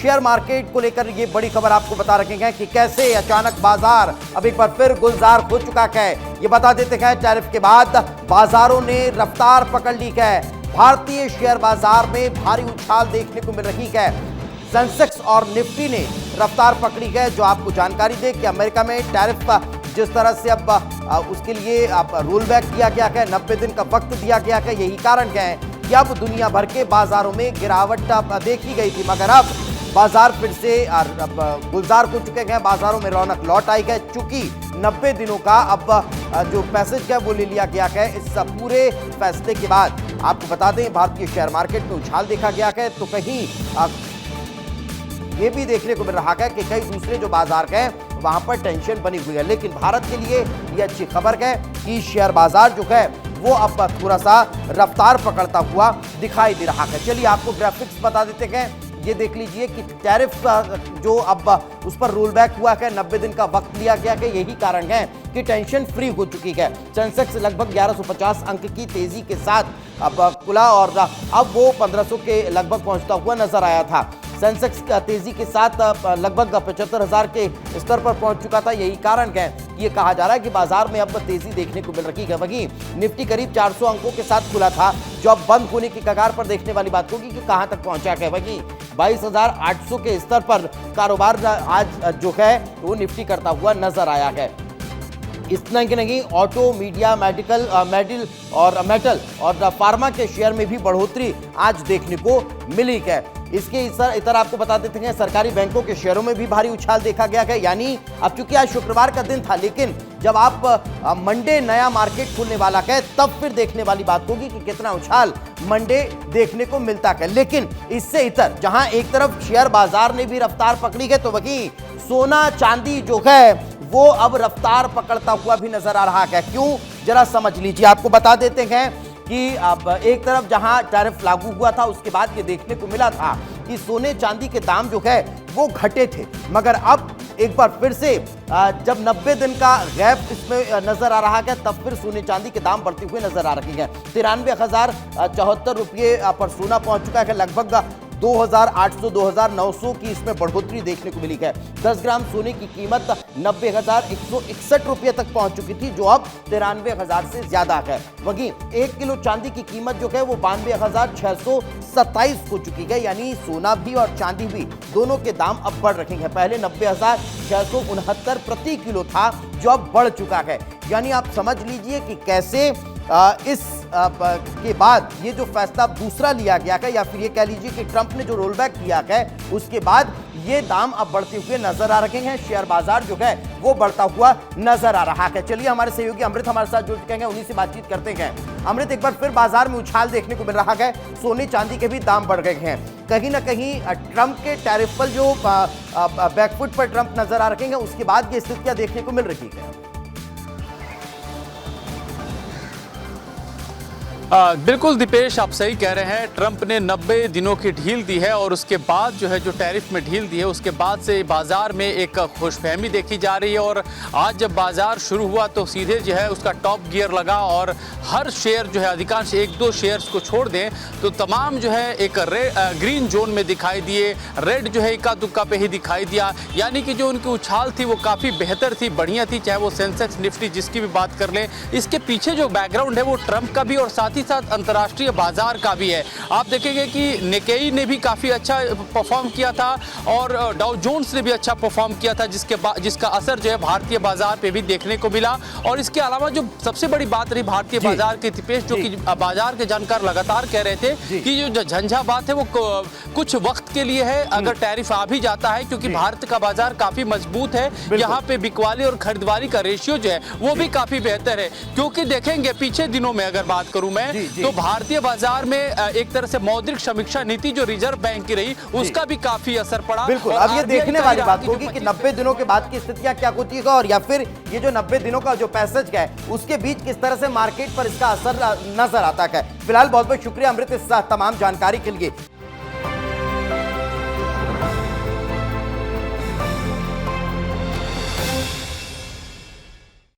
Share market को लेकर ये बड़ी खबर आपको बता रखेंगे कि कैसे अचानक बाजार अब एक बार फिर गुलजार हो चुका है। ये बता देते हैं टैरिफ के बाद बाजारों ने रफ्तार पकड़ ली है। भारतीय शेयर बाजार में भारी उछाल देखने को मिल रही है। सेंसेक्स और निफ्टी ने रफ्तार पकड़ी है। जो आपको जानकारी दे कि अमेरिका में टैरिफ जिस तरह से अब उसके लिए अब रोल बैक किया गया है, 90 दिन का वक्त दिया गया है, यही कारण है कि अब दुनिया भर के बाजारों में गिरावट देखी गई थी, मगर अब बाजार फिर से गुलजार हो चुके हैं। बाजारों में रौनक लौट आई है, चूंकि 90 दिनों का अब जो पैसेज है वो ले लिया गया है। इस पूरे फैसले के बाद आपको बता दें भारतीय शेयर मार्केट में उछाल देखा गया है, तो कहीं ये भी देखने को मिल रहा है कि कई दूसरे जो बाजार हैं वहां पर टेंशन बनी हुई है। लेकिन भारत के लिए ये अच्छी खबर है कि शेयर बाजार जो है वो अब थोड़ा सा रफ्तार पकड़ता हुआ दिखाई दे रहा है। चलिए आपको ग्राफिक्स बता देते हैं। ये देख लीजिए कि टैरिफ जो अब उस पर रोल बैक हुआ है, 90 दिन का वक्त लिया गया है, यही कारण है कि टेंशन फ्री हो चुकी है। सेंसेक्स लगभग 1150 अंक की तेजी के साथ अब खुला और अब वो 1500 के लगभग पहुंचता हुआ नजर आया था। सेंसेक्स तेजी के साथ लगभग 75,000 के स्तर पर पहुंच चुका था। यही कारण है ये कहा जा रहा है कि बाजार में अब तेजी देखने को मिल रही है। वहीं निफ्टी करीब 400 अंकों के साथ खुला था, जो अब बंद होने की कगार पर देखने वाली बात होगी कि कहां तक पहुंचा है। वहीं 22,800 के स्तर पर कारोबार आज जो है वो निफ्टी करता हुआ नजर आया है। इतना ही नहीं, ऑटो, मीडिया, मेटल और फार्मा के शेयर में भी बढ़ोतरी आज देखने को मिली है। इसके इतर आपको बता देते हैं सरकारी बैंकों के शेयरों में भी भारी उछाल देखा गया है। यानी अब चूंकि आज शुक्रवार का दिन था, लेकिन जब आप मंडे नया मार्केट खुलने वाला है तब फिर देखने वाली बात होगी कि कितना उछाल मंडे देखने को मिलता है। लेकिन इससे इतर जहां एक तरफ शेयर बाजार ने भी रफ्तार पकड़ी है, तो वहीं सोना चांदी जो है वो अब रफ्तार पकड़ता हुआ भी नजर आ रहा है। क्यों, जरा समझ लीजिए। आपको बता देते हैं कि अब एक तरफ जहां टैरिफ लागू हुआ था उसके बाद ये देखने को मिला था कि सोने चांदी के दाम जो है वो घटे थे, मगर अब एक बार फिर से जब 90 दिन का गैप इसमें नजर आ रहा है तब फिर सोने चांदी के दाम बढ़ते हुए नजर आ रहे हैं। 93,074 रुपये पर सोना पहुंच चुका है। लगभग 2,800 2,900 की इसमें बढ़ोतरी देखने को मिली है। 10 ग्राम सोने की कीमत 90,161 रुपये तक पहुंच चुकी थी, जो अब 93,000 से ज्यादा है। वहीं 1 किलो चांदी की कीमत जो है वो 92,627 हो चुकी है। यानी सोना भी और चांदी भी दोनों के दाम अब बढ़ रहे हैं। पहले 90,669 प्रति किलो था, जो अब बढ़ चुका है। यानी आप समझ लीजिए कि कैसे इस के बाद ये जो फैसला दूसरा लिया गया है, या फिर ये कह लीजिए कि ट्रंप ने जो रोल बैक किया है उसके बाद ये दाम अब बढ़ते हुए नजर आ रहे हैं। शेयर बाजार जो है वो बढ़ता हुआ नजर आ रहा है। चलिए हमारे सहयोगी अमृत हमारे साथ जुड़ चुके हैं, उन्हीं से बातचीत करते हैं। अमृत, एक बार फिर बाजार में उछाल देखने को मिल रहा है, सोने चांदी के भी दाम बढ़ गए हैं। कहीं ना कहीं ट्रंप के टैरिफ पर जो बैकफुट पर ट्रंप नजर आ रहे हैं उसके बाद ये स्थितियां देखने को मिल रही है। बिल्कुल दीपेश, आप सही कह रहे हैं। ट्रंप ने 90 दिनों की ढील दी है और उसके बाद जो है जो टैरिफ में ढील दी है उसके बाद से बाजार में एक खुशफहमी देखी जा रही है। और आज जब बाजार शुरू हुआ तो सीधे जो है उसका टॉप गियर लगा और हर शेयर जो है, अधिकांश 1-2 शेयर्स को छोड़ दें तो तमाम जो है एक ग्रीन जोन में दिखाई दिए। रेड जो है इक्का दुक्का पे ही दिखाई दिया। यानी कि जो उनकी उछाल थी वो काफ़ी बेहतर थी, बढ़िया थी, चाहे वो सेंसेक्स निफ्टी जिसकी भी बात कर लें। इसके पीछे जो बैकग्राउंड है वो ट्रंप का भी और साथ ही साथ अंतर्राष्ट्रीय बाजार का भी है। आप देखेंगे कि निकेई ने भी काफी अच्छा परफॉर्म किया था और डाउ जोन्स ने भी अच्छा परफॉर्म किया था, जिसका असर जो है भारतीय बाजार पे भी देखने को मिला। और इसके अलावा जो सबसे बड़ी बात रही भारतीय बाजार के दीपेश, जो कि बाजार के जानकार लगातार कह रहे थे कि जो झंझावात है वो कुछ वक्त के लिए है, अगर टैरिफ आ भी जाता है, क्योंकि भारत का बाजार काफी मजबूत है। यहाँ पे बिकवाली और खरीदवारी का रेशियो जो है वो भी काफी बेहतर है। क्योंकि देखेंगे पीछे दिनों में अगर बात करूं मैं तो भारतीय बाजार में एक तरह से मौद्रिक समीक्षा नीति जो रिजर्व बैंक की रही उसका भी काफी असर पड़ा। बिल्कुल, अब ये देखने वाली बात होगी कि 90 दिनों के बाद की स्थितियां क्या होती है, और या फिर ये जो 90 दिनों का जो पैसेज है उसके बीच किस तरह से मार्केट पर इसका असर नजर आता है। फिलहाल बहुत बहुत शुक्रिया अमृत इस तमाम जानकारी के लिए।